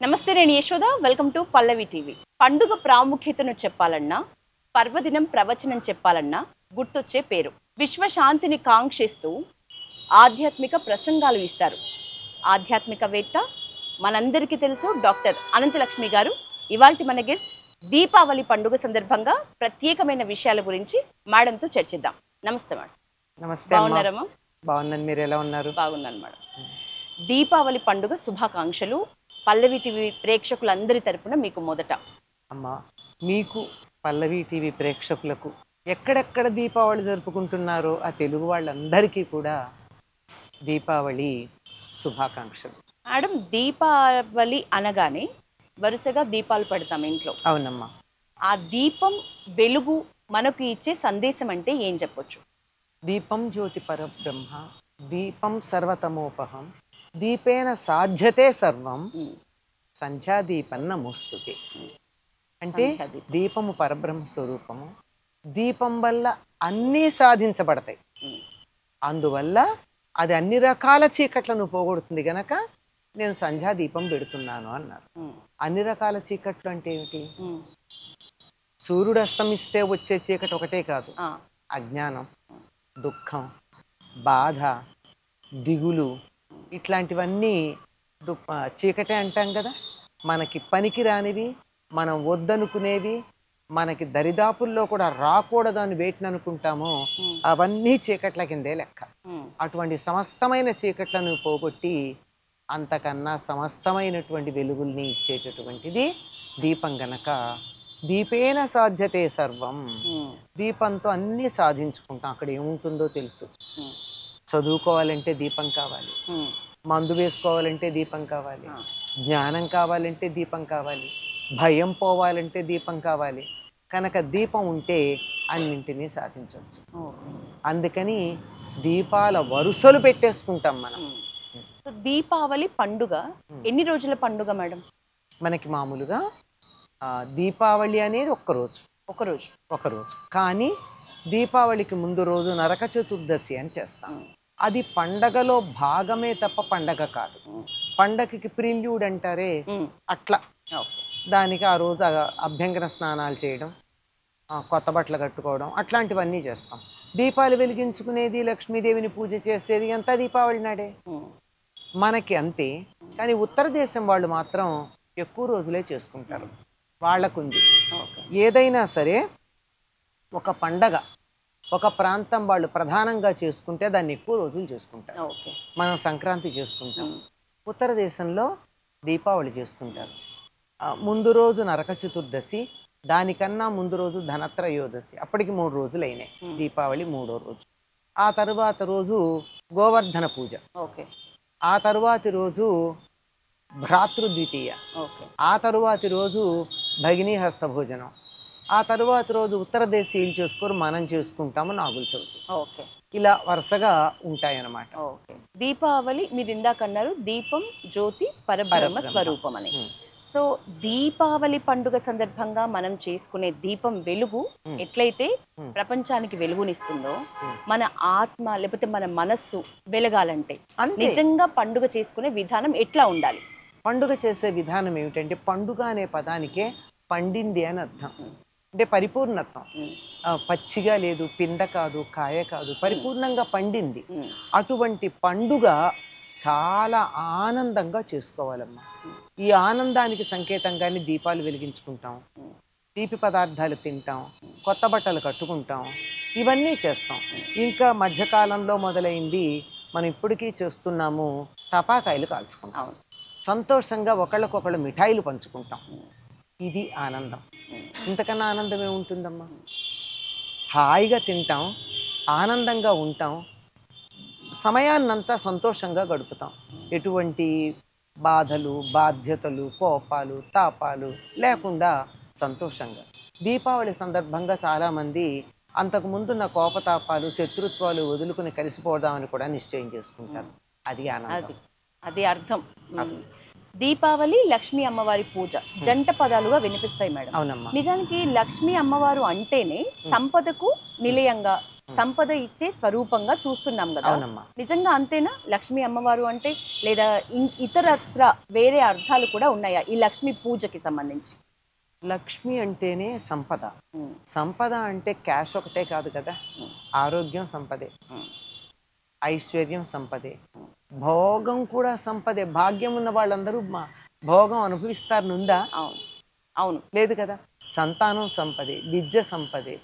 నమస్తే, నేను Yashoda. Welcome to Pallavi TV. పండుగ ప్రాముఖ్యతను చెప్పాలన్నా, పర్వదినం ప్రవచనం చెప్పాలన్నా గుర్తొచ్చే పేరు. విశ్వశాంతిని కాంక్షిస్తూ ఆధ్యాత్మిక ప్రసంగాలు ఇస్తారు. ఆధ్యాత్మికవేత్త, మనందరికీ తెలుసు, డాక్టర్ అనంతలక్ష్మి గారు. ఇవాల్టి మన గెస్ట్. దీపావళి పండుగ సందర్భంగా ప్రత్యేకమైన విషయాల గురించి మేడంతో చర్చిద్దాం. నమస్తే మేడం. నమస్తే. బాగున్నారమ్మా? బాగున్నాను. మీరు ఎలా ఉన్నారు? బాగున్నాను మేడం. దీపావళి పండుగ శుభాకాంక్షలు పల్లవి టీవీ ప్రేక్షకులందరి తరపున మీకు మొదట. అమ్మా, మీకు పల్లవి టీవీ ప్రేక్షకులకు ఎక్కడెక్కడ దీపావళి జరుపుకుంటున్నారో ఆ తెలుగు వాళ్ళందరికీ కూడా దీపావళి శుభాకాంక్షలు. మేడం, దీపావళి అనగానే వరుసగా దీపాలు పెడతాం ఇంట్లో. అవునమ్మా. ఆ దీపం వెలుగు మనకు ఇచ్చే సందేశం అంటే ఏం చెప్పొచ్చు? దీపం జ్యోతి పరబ్రహ్మ, దీపం సర్వతమోపహం, దీపేన సాధ్యతే సర్వం, సంధ్యాదీపం నమోస్తుతే. అంటే దీపము పరబ్రహ్మ స్వరూపము, దీపం వల్ల అన్నీ సాధించబడతాయి. అందువల్ల అది అన్ని రకాల చీకట్లను పోగొడుతుంది గనక నేను సంధ్యాదీపం పెడుతున్నాను అన్నారు. అన్ని రకాల చీకట్లు అంటే ఏమిటి? సూర్యుడు అస్తమిస్తే వచ్చే చీకటి ఒకటే కాదు. అజ్ఞానం, దుఃఖం, బాధ, దిగులు, ఇట్లాంటివన్నీ చీకటే అంటాం కదా. మనకి పనికి రానివి, మనం వద్దనుకునేవి, మనకి దరిదాపుల్లో కూడా రాకూడదు అని వేటిని అనుకుంటామో అవన్నీ చీకట్ల కిందే లెక్క. అటువంటి సమస్తమైన చీకట్లను పోగొట్టి అంతకన్నా సమస్తమైనటువంటి వెలుగుల్ని ఇచ్చేటటువంటిది దీపం గనక దీపేన సాధ్యతే సర్వం. దీపంతో అన్నీ సాధించుకుంటాం. అక్కడ ఏముంటుందో తెలుసు. చదువుకోవాలంటే దీపం కావాలి, మందు వేసుకోవాలంటే దీపం కావాలి, జ్ఞానం కావాలంటే దీపం కావాలి, భయం పోవాలంటే దీపం కావాలి. కనుక దీపం ఉంటే అన్నింటినీ సాధించవచ్చు. అందుకని దీపాల వరుసలు పెట్టేసుకుంటాం మనం. దీపావళి పండుగ ఎన్ని రోజుల పండుగ మేడం? మనకి మామూలుగా దీపావళి అనేది ఒకరోజు. కానీ దీపావళికి ముందు రోజు నరక చతుర్దశి అని చేస్తాం. అది పండగలో భాగమే తప్ప పండగ కాదు. పండగకి ప్రిల్యూడ్ అంటారే, అట్లా. దానికి ఆ రోజు అభ్యంగన స్నానాలు చేయడం, కొత్త బట్టలు కట్టుకోవడం, అట్లాంటివన్నీ చేస్తాం. దీపాలు వెలిగించుకునేది, లక్ష్మీదేవిని పూజ చేసేది అంతా దీపావళి నాడే. మనకి అంతే. కానీ ఉత్తర దేశం వాళ్ళు మాత్రం ఎక్కువ రోజులే చేసుకుంటారు. వాళ్ళకుంది. ఏదైనా సరే ఒక పండగ ఒక ప్రాంతం వాళ్ళు ప్రధానంగా చేసుకుంటే దాన్ని ఎక్కువ రోజులు చేసుకుంటారు. మనం సంక్రాంతి చేసుకుంటాం, ఉత్తర దేశంలో దీపావళి చేసుకుంటారు. ముందు రోజు నరక చతుర్దశి, దానికన్నా ముందు రోజు ధనత్రయోదశి. అప్పటికి 3 రోజులు అయినాయి. దీపావళి 3వ రోజు. ఆ తరువాత రోజు గోవర్ధన పూజ. ఆ తరువాతి రోజు భ్రాతృద్వితీయ. ఆ తరువాతి రోజు భగినీ హస్త భోజనం. ఆ తరువాతి రోజు ఉత్తర దేశీయులు చేసుకోరు, మనం చేసుకుంటాము నాగుల చవితి. ఇలా వరుసగా ఉంటాయన్నమాట. దీపావళి మీరు ఇందాక అన్నారు దీపం జ్యోతి పరబ్రహ్మ స్వరూపం అని. సో దీపావళి పండుగ సందర్భంగా మనం చేసుకునే దీపం వెలుగు ఎట్లయితే ప్రపంచానికి వెలుగునిస్తుందో, మన ఆత్మ లేకపోతే మన మనస్సు వెలగాలంటే నిజంగా పండుగ చేసుకునే విధానం ఎట్లా ఉండాలి? పండుగ చేసే విధానం ఏమిటంటే, పండుగ అనే పదానికే పండింది అని అర్థం. అంటే పరిపూర్ణత్వం. పచ్చిగా లేదు, పింద కాదు, కాయ కాదు, పరిపూర్ణంగా పండింది. అటువంటి పండుగ చాలా ఆనందంగా చేసుకోవాలమ్మా. ఈ ఆనందానికి సంకేతంగానే దీపాలు వెలిగించుకుంటాం, తీపి పదార్థాలు తింటాం, కొత్త బట్టలు కట్టుకుంటాం, ఇవన్నీ చేస్తాం. ఇంకా మధ్యకాలంలో మొదలైంది, మనం ఇప్పటికీ చేస్తున్నాము, టపాకాయలు కాల్చుకుంటాం. సంతోషంగా ఒకళ్ళకొకళ్ళు మిఠాయిలు పంచుకుంటాం. ఇది ఆనందం. ఇంతకన్నా ఆనందం ఏముంటుందమ్మా? హాయిగా తింటాం, ఆనందంగా ఉంటాం, సమయాన్నంతా సంతోషంగా గడుపుతాం. ఎటువంటి బాధలు, బాధ్యతలు, కోపాలు, తాపాలు లేకుండా సంతోషంగా. దీపావళి సందర్భంగా చాలామంది అంతకుముందున్న కోపతాపాలు, శత్రుత్వాలు వదులుకుని కలిసిపోదామని కూడా నిశ్చయం చేసుకుంటారు. అది ఆనందం, అది అర్థం. దీపావళి లక్ష్మీ అమ్మవారి పూజ జంట పదాలుగా వినిపిస్తాయి మేడం. అవునమ్మా. నిజానికి లక్ష్మీ అమ్మవారు అంటేనే సంపదకు నిలయంగా సంపద ఇచ్చే స్వరూపంగా చూస్తున్నాం కదా. అవునమ్మా. నిజంగా అంతేనా లక్ష్మీ అమ్మవారు అంటే, లేదా ఇతరత్ర వేరే అర్థాలు కూడా ఉన్నాయా ఈ లక్ష్మీ పూజకి సంబంధించి? లక్ష్మి అంటేనే సంపద. ఉమ్, సంపద అంటే క్యాష్ ఒకటే కాదు కదా, ఉమ్, ఆరోగ్యం సంపదే, ఉమ్, ఐశ్వర్యం సంపదే, భోగం కూడా సంపదే. భాగ్యం ఉన్న వాళ్ళందరూ భోగం అనుభవిస్తారు నుందా? అవును అవును. లేదు కదా. సంతానం సంపదే, విద్య సంపదే.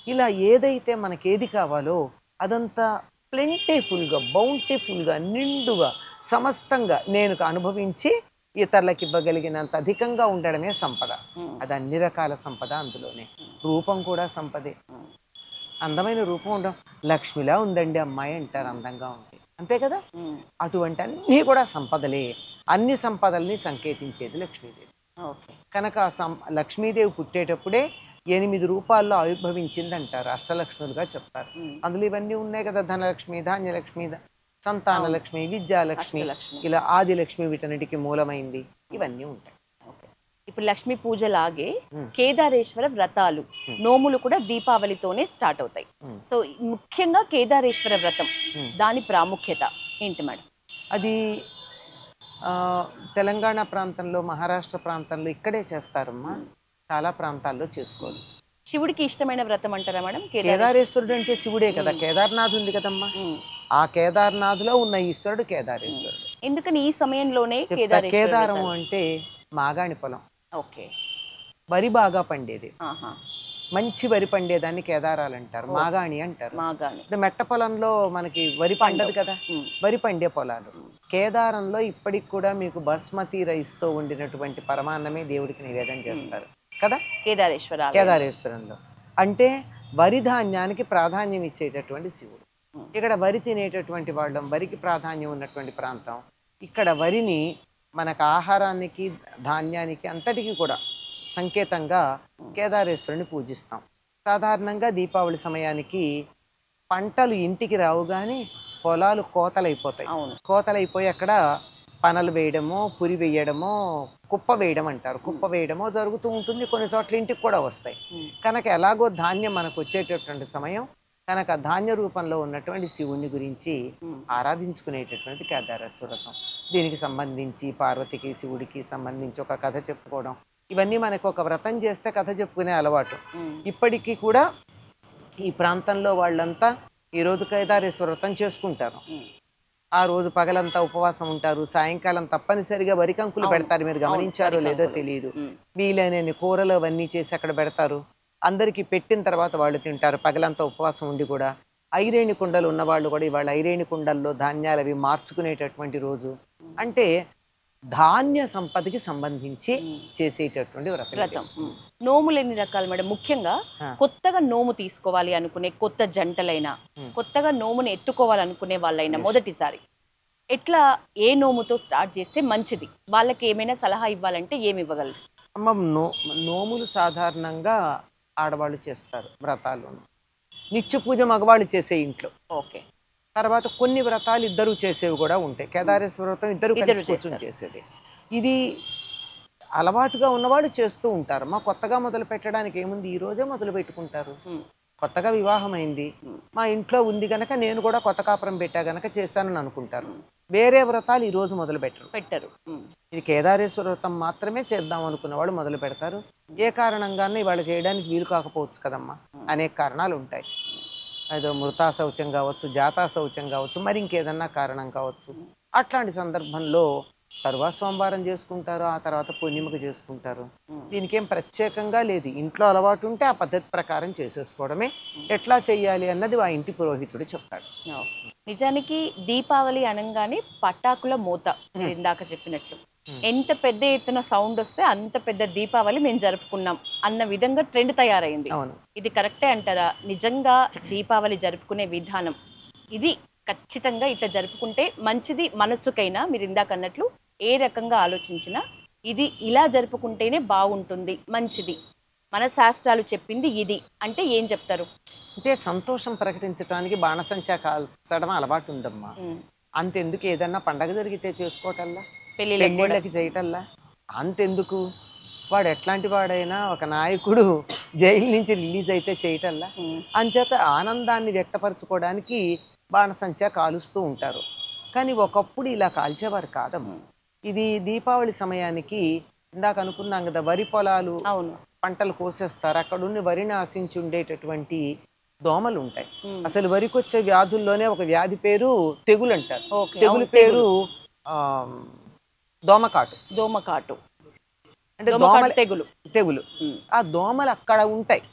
ఇలా ఏదైతే మనకి ఏది కావాలో అదంతా ప్లెంటీఫుల్గా, బౌంటిఫుల్గా, నిండుగా, సమస్తంగా నేను అనుభవించి ఇతరులకు ఇవ్వగలిగినంత అధికంగా ఉండడమే సంపద. ఉమ్, అది అన్ని రకాల సంపద అందులోనే. రూపం కూడా సంపదే. ఉమ్, అందమైన రూపం ఉండడం, లక్ష్మిలా ఉందండి అమ్మాయి అంటారు అందంగా ఉంది, అంతే కదా. ఉమ్, అటువంటి అన్నీ కూడా సంపదలే. అన్ని సంపదల్ని సంకేతించేది లక్ష్మీదేవి. ఓకే. కనుక లక్ష్మీదేవి పుట్టేటప్పుడే 8 రూపాల్లో ఆవిర్భవించింది అంటారు, అష్టలక్ష్ములుగా చెప్తారు. ఉమ్, అందులో ఇవన్నీ ఉన్నాయి కదా, ధనలక్ష్మి, ధాన్యలక్ష్మి, సంతానలక్ష్మి, విద్యాలక్ష్మి, అష్టలక్ష్మి. ఇలా ఆదిలక్ష్మి వీటన్నిటికీ మూలమైంది. ఇవన్నీ ఉంటాయి. ఓకే. ఇప్పుడు లక్ష్మీ పూజలాగే ఉమ్, కేదారేశ్వర వ్రతాలు, నోములు కూడా దీపావళితోనే స్టార్ట్ అవుతాయి. ఉమ్, సో ముఖ్యంగా కేదారేశ్వర వ్రతం, ఉమ్. దాని ప్రాముఖ్యత ఏంటి మేడం? అది ఆ, తెలంగాణ ప్రాంతంలో, మహారాష్ట్ర ప్రాంతంలో ఇక్కడే చేస్తారమ్మా. చాలా ప్రాంతాల్లో చేసుకోరు. శివుడికి ఇష్టమైన వ్రతం అంటారా మేడం కేదారేశ్వరుడు అంటే శివుడే కదా, కేదార్నాథ్ ఉంది కదమ్మా. ఆ కేదార్నాథ్లో ఉన్న ఈశ్వరుడు కేదారేశ్వరుడు. ఎందుకని ఈ సమయంలోనే చెప్తా. కేదారము అంటే మాగాణి పొలం, ఓకే. వరి బాగా పండేది, ఆహా. మంచి వరి పండేదాన్ని కేదారాలు అంటారు, మాగాణి అంటారు. మాగాణి. ఇప్పుడు మెట్ట పొలంలో మనకి వరి పండదు కదా, వరి పండే పొలాలు. కేదారంలో ఇప్పటికి కూడా మీకు బాస్మతి రైస్తో వండినటువంటి పరమాన్నమే దేవుడికి నివేదన చేస్తారు కదా కేదారేశ్వరంలో. అంటే వరి ధాన్యానికి ప్రాధాన్యం ఇచ్చేటటువంటి శివుడు. ఇక్కడ వరి తినేటటువంటి వాళ్ళం, వరికి ప్రాధాన్యం ఉన్నటువంటి ప్రాంతం. ఇక్కడ వరిని మనకు ఆహారానికి, ధాన్యానికి, అంతటికి కూడా సంకేతంగా కేదారేశ్వరుని పూజిస్తాం. సాధారణంగా దీపావళి సమయానికి పంటలు ఇంటికి రావు కానీ పొలాలు కోతలైపోతాయి. కోతలైపోయి అక్కడ పనలు వేయడమో, పురి వేయడమో, కుప్ప వేయడం అంటారు, కుప్ప వేయడమో జరుగుతూ ఉంటుంది. కొన్ని చోట్ల ఇంటికి కూడా వస్తాయి. కనుక ఎలాగో ధాన్యం మనకు వచ్చేటటువంటి సమయం కనుక ధాన్య రూపంలో ఉన్నటువంటి శివుని గురించి ఆరాధించుకునేటటువంటి కేదారేశ్వర వ్రతం. దీనికి సంబంధించి పార్వతికి, శివుడికి సంబంధించి ఒక కథ చెప్పుకోవడం, ఇవన్నీ మనకు ఒక వ్రతం చేస్తే కథ చెప్పుకునే అలవాటు. ఇప్పటికీ కూడా ఈ ప్రాంతంలో వాళ్ళంతా ఈరోజు కేదారేశ్వర వ్రతం చేసుకుంటారు. ఆ రోజు పగలంతా ఉపవాసం ఉంటారు, సాయంకాలం తప్పనిసరిగా వరికంకులు పెడతారు. మీరు గమనించారో లేదో తెలియదు. వీలైనన్ని కూరలు అవన్నీ చేసి అక్కడ పెడతారు. అందరికీ పెట్టిన తర్వాత వాళ్ళు తింటారు, పగలంతా ఉపవాసం ఉండి కూడా. ఐరేణి కుండలు ఉన్నవాళ్ళు కూడా ఇవాళ ఐరేణి కుండల్లో ధాన్యాలు అవి మార్చుకునేటటువంటి రోజు. అంటే ధాన్య సంపదకి సంబంధించి చేసేటటువంటి వ్రతం. నోములు ఎన్ని రకాలు మేడం? ముఖ్యంగా కొత్తగా నోము తీసుకోవాలి అనుకునే కొత్త జంటలైనా, కొత్తగా నోముని ఎత్తుకోవాలనుకునే వాళ్ళైనా మొదటిసారి ఎట్లా, ఏ నోముతో స్టార్ట్ చేస్తే మంచిది? వాళ్ళకి ఏమైనా సలహా ఇవ్వాలంటే ఏమి ఇవ్వగలరు? అమ్మ, నోములు సాధారణంగా ఆడవాళ్ళు చేస్తారు వ్రతాలు. నిత్య పూజ మగవాళ్ళు చేసే ఇంట్లో. ఓకే. తర్వాత కొన్ని వ్రతాలు ఇద్దరు చేసేవి కూడా ఉంటాయి. కేదారేశ్వర వ్రతం ఇద్దరు కలిసి కూర్చొని చేసేది. ఇది అలవాటుగా ఉన్నవాళ్ళు చేస్తూ ఉంటారు. మా కొత్తగా మొదలు పెట్టడానికి ఏముంది, ఈ రోజే మొదలు పెట్టుకుంటారు. కొత్తగా వివాహం అయింది, మా ఇంట్లో ఉంది గనక నేను కూడా కొత్త కాపురం పెట్టా గనక చేస్తానని అనుకుంటారు. వేరే వ్రతాలు ఈ రోజు మొదలు పెట్టరు. ఇది కేదారేశ్వర వ్రతం మాత్రమే చేద్దాం అనుకున్న వాళ్ళు మొదలు పెడతారు. ఏ కారణంగానే ఇవాళ చేయడానికి వీలు కాకపోవచ్చు కదమ్మా, అనేక కారణాలు ఉంటాయి. ఏదో మృతా శౌచం కావచ్చు, జాతా శౌచం కావచ్చు, మరి ఇంకేదన్నా కారణం కావచ్చు. అట్లాంటి సందర్భంలో తరువాత సోమవారం చేసుకుంటారు, ఆ తర్వాత పూర్ణిమకు చేసుకుంటారు. దీనికి ఏం ప్రత్యేకంగా లేదు. ఇంట్లో అలవాటు ఉంటే ఆ పద్ధతి ప్రకారం చేసేసుకోవడమే. ఎట్లా చెయ్యాలి అన్నది ఆ ఇంటి పురోహితుడు చెప్తాడు. నిజానికి దీపావళి అనగానే పటాకుల మూత, మీరు ఇందాక చెప్పినట్లు ఎంత పెద్ద ఎత్తున సౌండ్ వస్తే అంత పెద్ద దీపావళి మేము జరుపుకున్నాం అన్న విధంగా ట్రెండ్ తయారైంది. ఇది కరెక్టే అంటారా? నిజంగా దీపావళి జరుపుకునే విధానం ఇది ఖచ్చితంగా ఇట్లా జరుపుకుంటే మంచిది మనస్సుకైనా, మీరు ఇందాక అన్నట్లు ఏ రకంగా ఆలోచించినా ఇది ఇలా జరుపుకుంటేనే బాగుంటుంది, మంచిది, మన శాస్త్రాలు చెప్పింది ఇది అంటే ఏం చెప్తారు? అంటే సంతోషం ప్రకటించడానికి బాణసంచా కాల్చడం అలవాటు ఉందమ్మా. అంతెందుకు, ఏదన్నా పండగ జరిగితే చేసుకోవటల్లా, పెళ్ళిళ్ళకి చేయటల్లా, అంతెందుకు వాడు ఎట్లాంటి వాడైనా ఒక నాయకుడు జైలు నుంచి రిలీజ్ అయితే చేయటల్లా. అంచేత ఆనందాన్ని వ్యక్తపరచుకోవడానికి బాణసంచా కాలుస్తూ ఉంటారు. కానీ ఒకప్పుడు ఇలా కాల్చేవారు కాదమ్మా. ఇది దీపావళి సమయానికి ఇందాక అనుకున్నాం కదా, వరి పొలాలు పంటలు కోసేస్తారు, అక్కడున్న వరిని ఆశించి ఉండేటటువంటి దోమలు ఉంటాయి. అసలు వరికి వచ్చే వ్యాధుల్లోనే ఒక వ్యాధి పేరు తెగులు అంటారు. తెగులు పేరు దోమకాటు. అంటే తెగులు. ఆ దోమలు అక్కడ ఉంటాయి,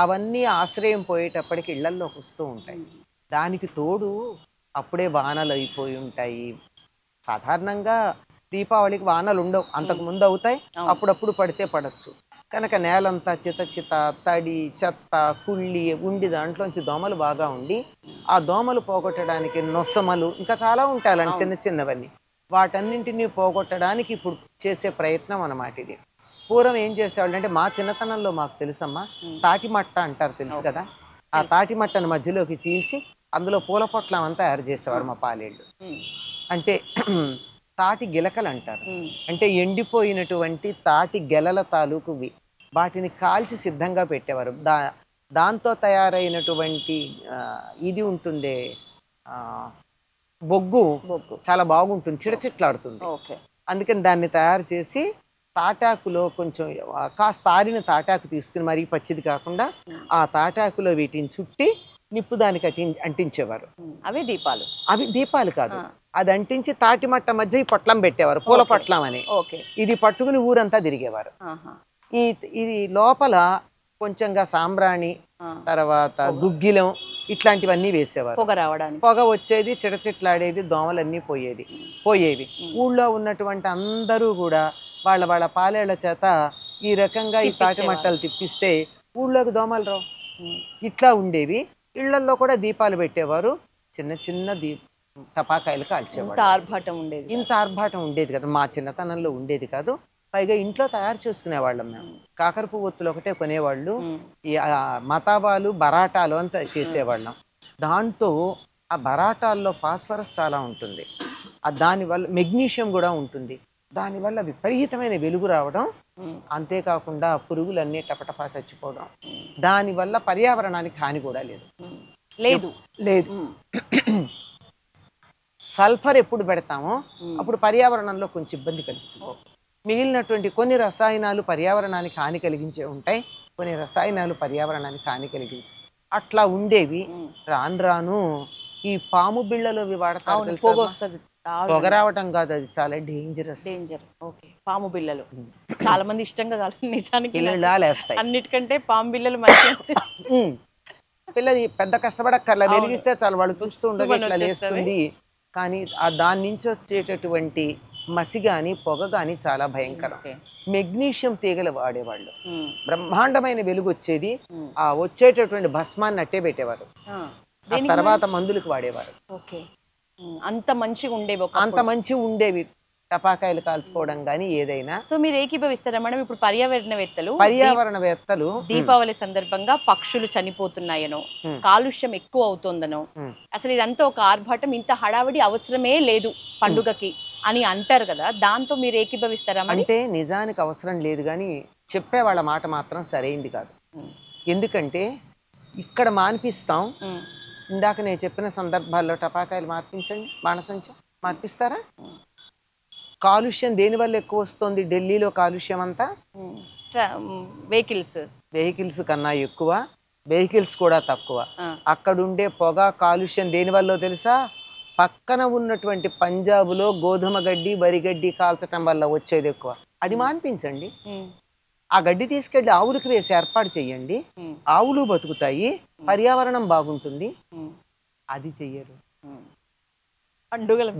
అవన్నీ ఆశ్రయం పోయేటప్పటికి ఇళ్లల్లోకి వస్తూ ఉంటాయి. దానికి తోడు అప్పుడే వానలు అయిపోయి ఉంటాయి. సాధారణంగా దీపావళికి వానలు ఉండవు, అంతకు ముందు అవుతాయి, అప్పుడప్పుడు పడితే పడచ్చు. కనుక నేలంతా చిత తడి చెత్త కుళ్ళి ఉండి దాంట్లోంచి దోమలు బాగా ఉండి, ఆ దోమలు పోగొట్టడానికి నొసమలు ఇంకా చాలా ఉంటాయి చిన్న చిన్నవన్నీ, వాటన్నింటినీ పోగొట్టడానికి ఇప్పుడు చేసే ప్రయత్నం అన్నమాట ఇది. పూర్వం ఏం చేసేవాళ్ళు అంటే, మా చిన్నతనంలో మాకు తెలుసమ్మా, తాటి మట్ట అంటారు, తెలుసు కదా, ఆ తాటి మట్టను మధ్యలోకి చీల్చి అందులో పూల పొట్లం అంతా తయారు చేసేవారు మా పాలేళ్ళు. అంటే తాటి గిలకలు అంటారు, అంటే ఎండిపోయినటువంటి తాటి గెలల తాలూకువి, వాటిని కాల్చి సిద్ధంగా పెట్టేవారు. దాంతో తయారైనటువంటి ఇది ఉంటుందే బొగ్గు చాలా బాగుంటుంది, చిడచిట్లాడుతుంది. అందుకని దాన్ని తయారు చేసి తాటాకులో కొంచెం కాస్త ఆరిన తాటాకు తీసుకుని, మరీ పచ్చిది కాకుండా ఆ తాటాకులో వీటిని చుట్టి నిప్పు దానికి అంటించేవారు. అవి దీపాలు కాదు, అది అంటించి తాటి మట్ట మధ్య ఈ పొట్లం పెట్టేవారు, పూల పొట్లం అని. ఇది పట్టుకుని ఊరంతా తిరిగేవారు. ఇది లోపల కొంచెంగా సాంబ్రాణి, తర్వాత గుగ్గిలం ఇట్లాంటివన్నీ వేసేవారు. పొగ వచ్చేది, చిడచిట్లాడేది, దోమలన్నీ పోయేవి. ఊళ్ళో ఉన్నటువంటి అందరూ కూడా వాళ్ళ పాలేళ్ల చేత ఈ రకంగా ఈ తాటి మట్టలు తిప్పిస్తే ఊళ్ళోకి దోమలు రావు. ఇట్లా ఉండేవి. ఇళ్లల్లో కూడా దీపాలు పెట్టేవారు, చిన్న టపాకాయలు కాల్చేవారు. ఇంత ఆర్భాటం ఉండేది కదా, మా చిన్నతనంలో ఉండేది కాదు. పైగా ఇంట్లో తయారు చేసుకునేవాళ్ళం మేము. కాకర పువ్వొత్తులు ఒకటే కొనేవాళ్ళు, ఈ మతాబాలు బరాటాలు అంతా చేసేవాళ్ళం. దాంతో ఆ బరాటాల్లో ఫాస్ఫరస్ చాలా ఉంటుంది, దానివల్ల మెగ్నీషియం కూడా ఉంటుంది. దానివల్ల విపరీతమైన వెలుగు రావడం, అంతేకాకుండా పురుగులన్నీ టపటపా చచ్చిపోవడం. దానివల్ల పర్యావరణానికి హాని కూడా లేదు. సల్ఫర్ ఎప్పుడు పెడతామో అప్పుడు పర్యావరణంలో కొంచెం ఇబ్బంది కలుగుతుంది. మిగిలినటువంటి కొన్ని రసాయనాలు పర్యావరణానికి హాని కలిగించే ఉంటాయి, కొన్ని రసాయనాలు పర్యావరణానికి హాని కలిగించే అట్లా ఉండేవి. రాను ఈ పాము బిళ్ళలు వాడతారు, పొగ రావటం కాదు, అది చాలా డేంజర్. పాము బిళ్ళలు చాలా మంది ఇష్టంగా నిజానికి అన్నిటికంటే పాము బిళ్ళలు మంచిగా పిల్లలు పెద్ద కష్టపడక్కర్లా, వెలిగిస్తే చాలా వాళ్ళు చూస్తూ ఉండగా ఇట్లా లేస్తుంది. కానీ దాని నుంచి వచ్చేటటువంటి మసి గాని పొగ గాని చాలా భయంకరం. మెగ్నీషియం తీగలు వాడేవాళ్ళు, బ్రహ్మాండమైన వెలుగు వచ్చేది. ఆ వచ్చేటటువంటి భస్మాన్ని అట్టే పెట్టేవారు, తర్వాత మందులకు వాడేవారు. అంత మంచిగా ఉండేవి టపాకాయలు కాల్చుకోవడం గానీ ఏదైనా. సో మీరు ఏకీభవిస్తారా మేడం? ఇప్పుడు పర్యావరణవేత్తలు దీపావళి సందర్భంగా పక్షులు చనిపోతున్నాయనో, కాలుష్యం ఎక్కువ అవుతుందనో, అసలు ఇదంతా ఒక ఆర్భాటం, ఇంత హడావిడి అవసరమే లేదు పండుగకి అని అంటారు కదా, దాంతో మీరు ఏకీభవిస్తారా? అంటే నిజానికి అవసరం లేదు, కానీ చెప్పే వాళ్ళ మాట మాత్రం సరైంది కాదు. ఎందుకంటే ఇక్కడ మాన్పిస్తాం, ఇందాక నేను చెప్పిన సందర్భాల్లో టపాకాయలు మార్పించండి, బాణసంచా మార్పిస్తారా? కాలుష్యం దేనివల్ల ఎక్కువ వస్తుంది? ఢిల్లీలో కాలుష్యం అంతా వెహికల్స్ కన్నా ఎక్కువ, వెహికల్స్ కూడా తక్కువ. అక్కడుండే పొగ కాలుష్యం దేనివల్ల తెలుసా? పక్కన ఉన్నటువంటి పంజాబ్లో గోధుమ గడ్డి వరి గడ్డి కాల్చటం వల్ల వచ్చేది ఎక్కువ. అది మాన్పించండి, ఆ గడ్డి తీసుకెళ్లి ఆవులకు వేసి ఏర్పాటు చెయ్యండి, ఆవులు బతుకుతాయి, పర్యావరణం బాగుంటుంది. అది చెయ్యరు,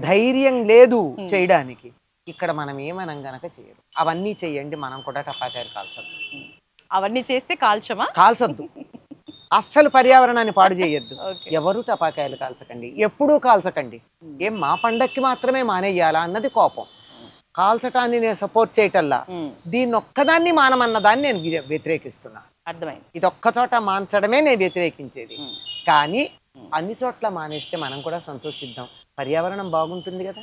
ధైర్యం లేదు చేయడానికి. ఇక్కడ మనం ఏమనం గనక చేయరు. అవన్నీ చెయ్యండి, మనం కూడా టపాకాయలు కాల్చద్దు. అవన్నీ చేస్తే కాల్చద్దు, అస్సలు పర్యావరణాన్ని పాడు చేయొద్దు. ఎవరు టపాకాయలు కాల్చకండి, ఎప్పుడూ కాల్చకండి. ఏం మా పండక్కి మాత్రమే మానేయాలా అన్నది కోపం. కాల్చటాన్ని నేను సపోర్ట్ చేయటల్లా, దీన్ని ఒక్కదాన్ని మానమన్న దాన్ని నేను వ్యతిరేకిస్తున్నా. అర్థమైంది. ఇది ఒక్క చోట మాన్చడమే నేను వ్యతిరేకించేది. కానీ అన్ని చోట్ల మానేస్తే మనం కూడా సంతోషిద్దాం, పర్యావరణం బాగుంటుంది కదా.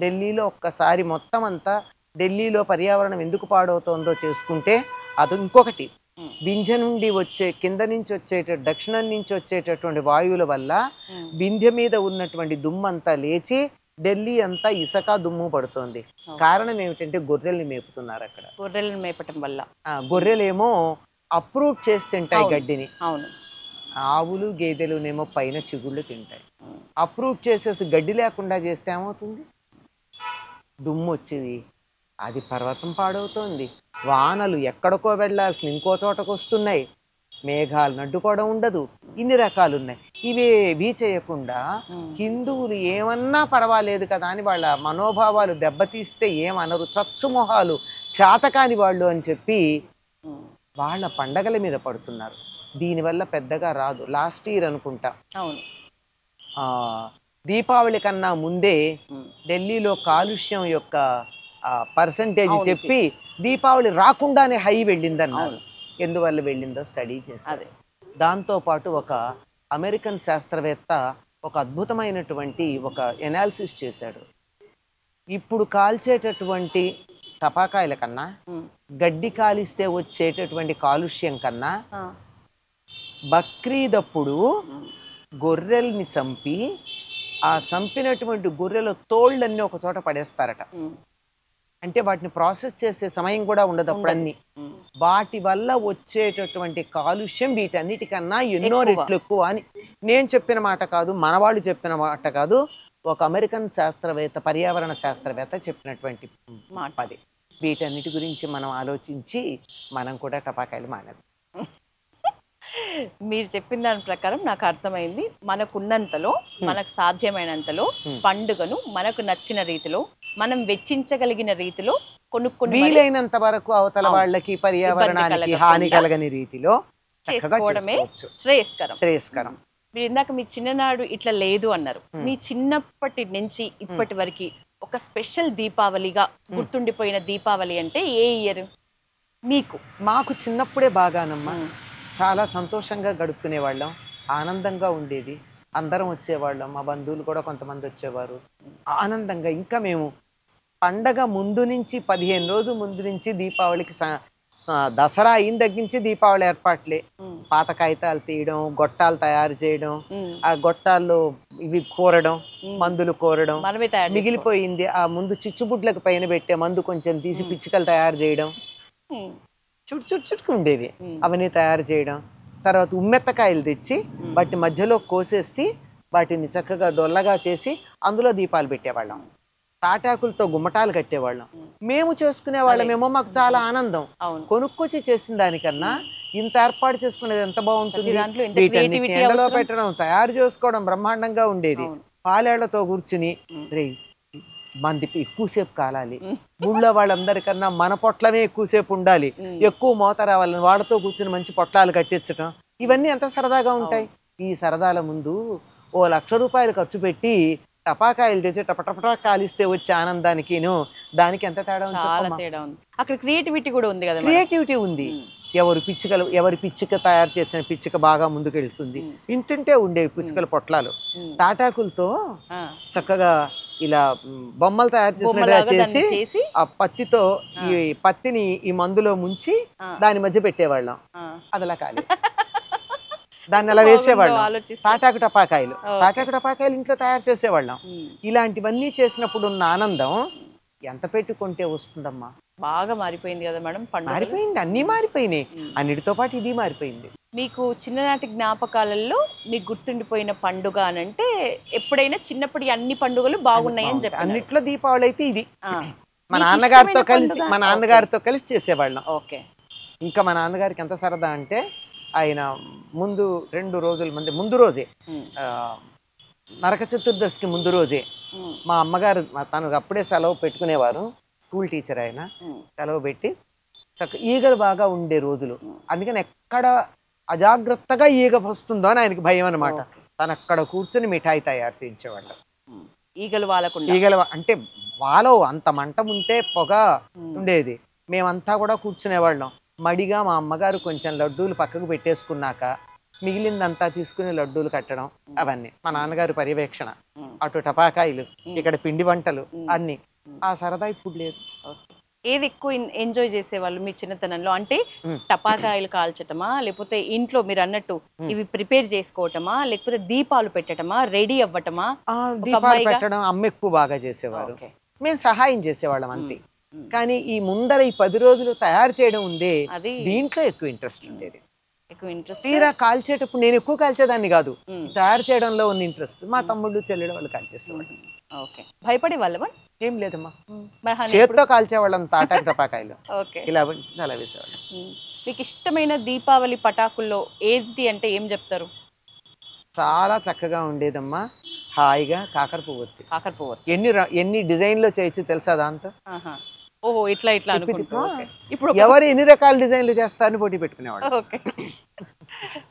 ఢిల్లీలో ఒక్కసారి మొత్తం అంతా ఢిల్లీలో పర్యావరణం ఎందుకు పాడవుతోందో చేసుకుంటే అది ఇంకొకటి. వింధ్య నుండి వచ్చే కింద నుంచి దక్షిణం నుంచి వచ్చేటటువంటి వాయువుల వల్ల వింధ్య మీద ఉన్నటువంటి దుమ్మంతా లేచి ఢిల్లీ అంతా ఇసుక దుమ్ము పడుతోంది. కారణం ఏమిటంటే గొర్రెల్ని మేపుతున్నారు అక్కడ. గొర్రెలను మేపటం వల్ల. గొర్రెలేమో అప్రూవ్ చేసి తింటాయి గడ్డిని. అవును. ఆవులు గేదెలునేమో పైన చిగుళ్ళు తింటాయి. అప్రూవ్ చేసేసి గడ్డి లేకుండా చేస్తే ఏమవుతుంది? దుమ్ము వచ్చేది, అది పర్వతం పాడవుతోంది. వానలు ఎక్కడికో వెళ్ళాల్సిన ఇంకో చోటకు వస్తున్నాయి. మేఘాలు నడ్డుకోవడం ఉండదు. ఇన్ని రకాలు ఉన్నాయి. ఇవేవీ చేయకుండా హిందువులు ఏమన్నా పర్వాలేదు కదా అని వాళ్ళ మనోభావాలు దెబ్బతీస్తే ఏమనరు, చచ్చుమొహాలు చేతకాని వాళ్ళు అని చెప్పి వాళ్ళ పండగల మీద పడుతున్నారు. దీనివల్ల పెద్దగా రాదు. లాస్ట్ ఇయర్ అనుకుంటా అవును దీపావళి కన్నా ముందే ఢిల్లీలో కాలుష్యం యొక్క పర్సంటేజ్ చెప్పి దీపావళి రాకుండానే హై వెళ్ళిందన్నారు. ఎందువల్ల వెళ్ళిందో స్టడీ చేశారు. దాంతోపాటు ఒక అమెరికన్ శాస్త్రవేత్త ఒక అద్భుతమైనటువంటి ఒక ఎనాలిసిస్ చేశాడు. ఇప్పుడు కాల్చేటటువంటి టపాకాయల కన్నా గడ్డి కాలిస్తే వచ్చేటటువంటి కాలుష్యం కన్నా బక్రీద్ అప్పుడు గొర్రెల్ని చంపి ఆ చంపినటువంటి గొర్రెల తోళ్ళన్నీ ఒక చోట పడేస్తారట. అంటే వాటిని ప్రాసెస్ చేసే సమయం కూడా ఉండదు అప్పుడన్నీ. వాటి వల్ల వచ్చేటటువంటి కాలుష్యం వీటన్నిటికన్నా ఎన్నో రెట్లు ఎక్కువ అని నేను చెప్పిన మాట కాదు, మన వాళ్ళు చెప్పిన మాట కాదు, ఒక అమెరికన్ శాస్త్రవేత్త, పర్యావరణ శాస్త్రవేత్త చెప్పినటువంటి మాట. అది వీటన్నిటి గురించి మనం ఆలోచించి మనం కూడా టపాకాయలు మానేద్దాం. మీరు చెప్పిన దాని ప్రకారం నాకు అర్థమైంది. మనకున్నంతలో, మనకు సాధ్యమైనంతలో పండుగను మనకు నచ్చిన రీతిలో, మనం వెచ్చించగలిగిన రీతిలో కొనుక్కొని వీలైనంత వరకు అవతల వాళ్ళకి పర్యావరణానికి హాని కలగని రీతిలో చేసుకోవడమే శ్రేయస్కరం. మీరు ఇందాక మీ చిన్ననాడు ఇట్లా లేదు అన్నారు. మీ చిన్నప్పటి నుంచి ఇప్పటి వరకు ఒక స్పెషల్ దీపావళిగా గుర్తుండిపోయిన దీపావళి అంటే ఏ ఇయర్ మీకు? మాకు చిన్నప్పుడే బాగానమ్మా, చాలా సంతోషంగా గడుపుకునే వాళ్ళం, ఆనందంగా ఉండేది. అందరం వచ్చేవాళ్ళం, మా బంధువులు కూడా కొంతమంది వచ్చేవారు. ఆనందంగా ఇంకా మేము పండగ ముందు నుంచి 15 రోజుల ముందు నుంచి దీపావళికి దసరా అయిన దగ్గర నుంచి దీపావళి ఏర్పాట్లే. పాత కాగితాలు తీయడం, గొట్టాలు తయారు చేయడం, ఆ గొట్టాల్లో ఇవి కూరడం, మందులు కూరడం, మిగిలిపోయింది ఆ ముందు చిచ్చుబుడ్లకు పైన పెట్టే మందు కొంచెం తీసి పిచ్చికలు తయారు చేయడం, చుట్టుకు ఉండేవి అవన్నీ తయారు చేయడం. తర్వాత ఉమ్మెత్తకాయలు తెచ్చి వాటి మధ్యలో కోసేసి వాటిని చక్కగా దొల్లగా చేసి అందులో దీపాలు పెట్టేవాళ్ళం. తాటాకులతో గుమ్మటాలు కట్టేవాళ్ళం. మేము చేసుకునే వాళ్ళమేమో మాకు చాలా ఆనందం. కొనుక్కొచ్చి చేసిన దానికన్నా ఇంత ఏర్పాటు చేసుకునేది ఎంత బాగుంటుంది. వీటన్నిటిని ఎండలో పెట్టడం, తయారు చేసుకోవడం బ్రహ్మాండంగా ఉండేది. పాలేళ్లతో కూర్చుని రే మంది ఎక్కువసేపు కాలాలి, ఊళ్ళో వాళ్ళందరికన్నా మన పొట్లమే ఎక్కువసేపు ఉండాలి, ఎక్కువ మోత రావాలని వాళ్ళతో కూర్చుని మంచి పొట్లాలు కట్టించడం, ఇవన్నీ ఎంత సరదాగా ఉంటాయి. ఈ సరదాల ముందు ఓ 1,00,000 రూపాయలు ఖర్చు పెట్టి టపాకాయలు తెచ్చి టపటపటా కాలిస్తే వచ్చే ఆనందానికి దానికి ఎంత తేడా ఉంది. అక్కడ క్రియేటివిటీ కూడా ఉంది కదా. క్రియేటివిటీ ఉంది. ఎవరి పిచ్చిక తయారు చేసిన పిచ్చిక బాగా ముందుకెళ్తుంది. ఇంతుంటే ఉండేవి పిచ్చికల పొట్లాలు. తాటాకులతో చక్కగా ఇలా బొమ్మలు తయారు చేసినట్టుగా చేసి ఆ పత్తితో ఈ పత్తిని ఈ మందులో ముంచి దాని మధ్య పెట్టేవాళ్ళం. అదలా కాలి దాన్ని అలా వేసేవాళ్ళం. తాటాకు టపాకాయలు ఇంట్లో తయారు చేసేవాళ్ళం. ఇలాంటివన్నీ చేసినప్పుడు ఉన్న ఆనందం ఎంత పెట్టుకుంటే వస్తుందమ్మా. బాగా మారిపోయింది కదా మేడం. మారిపోయింది, అన్నీ మారిపోయినాయి. అన్నిటితో పాటు ఇది మారిపోయింది. మీకు చిన్ననాటి జ్ఞాపకాలలో మీకు గుర్తుండిపోయిన పండుగ అని అంటే ఎప్పుడైనా చిన్నప్పటి అన్ని పండుగలు బాగున్నాయి అని చెప్పి అన్నిట్లో దీపావళి అయితే ఇది మా నాన్నగారితో కలిసి చేసేవాళ్ళం. ఓకే. ఇంకా మా నాన్నగారికి ఎంత సరదా అంటే ఆయన ముందు 2 రోజుల ముందు రోజే నరక చతుర్దశికి ముందు రోజే మా అమ్మగారు తనకు అప్పుడే సెలవు పెట్టుకునేవారు. స్కూల్ టీచర్ ఆయన సెలవు పెట్టి ఈగలు బాగా ఉండే రోజులు. అందుకని ఎక్కడ అజాగ్రత్తగా ఈగ వస్తుందో అని ఆయనకి భయం అనమాట. తను అక్కడ కూర్చొని మిఠాయి తయారు చేయించేవాళ్ళం. ఈగలు అంటే వాలో అంత మంట ఉంటే పొగ ఉండేది. మేమంతా కూడా కూర్చునేవాళ్ళం. మడిగా మా అమ్మగారు కొంచెం లడ్డూలు పక్కకు పెట్టేసుకున్నాక మిగిలిందంతా తీసుకుని లడ్డూలు కట్టడం, అవన్నీ మా నాన్నగారు పర్యవేక్షణ. అటు టపాకాయలు, ఇక్కడ పిండి వంటలు అన్ని. ఆ సరదా ఇప్పుడు లేదు. ఏది ఎక్కువ ఎంజాయ్ చేసేవాళ్ళు మీ చిన్నతనంలో? అంటే టపాకాయలు కాల్చటమా, లేకపోతే ఇంట్లో మీరు అన్నట్టు ఇవి ప్రిపేర్ చేసుకోవటమా, లేకపోతే దీపాలు పెట్టటమా, రెడీ అవ్వటమా? దీపాలు పెట్టడం అమ్మ ఎక్కువ బాగా చేసేవారు, మేము సహాయం చేసేవాళ్ళం అంతే. కానీ ఈ ముందర ఈ 10 రోజులు తయారు చేయడం ఉందే, అది దీంట్లో ఎక్కువ ఇంట్రెస్ట్ ఉండేది. ఎక్కువ ఇంట్రెస్ట్. తీరా కాల్చేటప్పుడు నేను ఎక్కువ కాల్చేదాన్ని కాదు, తయారు చేయడంలో ఉన్న ఇంట్రెస్ట్ మా తమ్ముళ్ళు చెల్లెడు వాళ్ళు కాల్చేసేవాళ్ళు. ఓకే. భయపడే వాళ్ళమా? ఏం లేదమ్మా, చేత్తో కాల్చేవాళ్ళం తాటాకు టపాకాయలు, ఓకే. ఇలా అలా వేసేవాళ్ళం. మీకు ఇష్టమైన దీపావళి పటాకుల్లో ఏంటి అంటే ఏం చెప్తారు? చాలా చక్కగా ఉండేదమ్మా, హాయిగా కాకర పువ్వొత్తి. కాకర పువ్వొత్తి ఎన్ని డిజైన్లో చేయొచ్చు తెలుసా దాంతో? ఓహో, ఇట్లా ఇట్లా అనుకుంటా. ఇప్పుడు ఎవరు ఎన్ని రకాల డిజైన్లు చేస్తారని పోటీ పెట్టుకునేవాడు. ఓకే.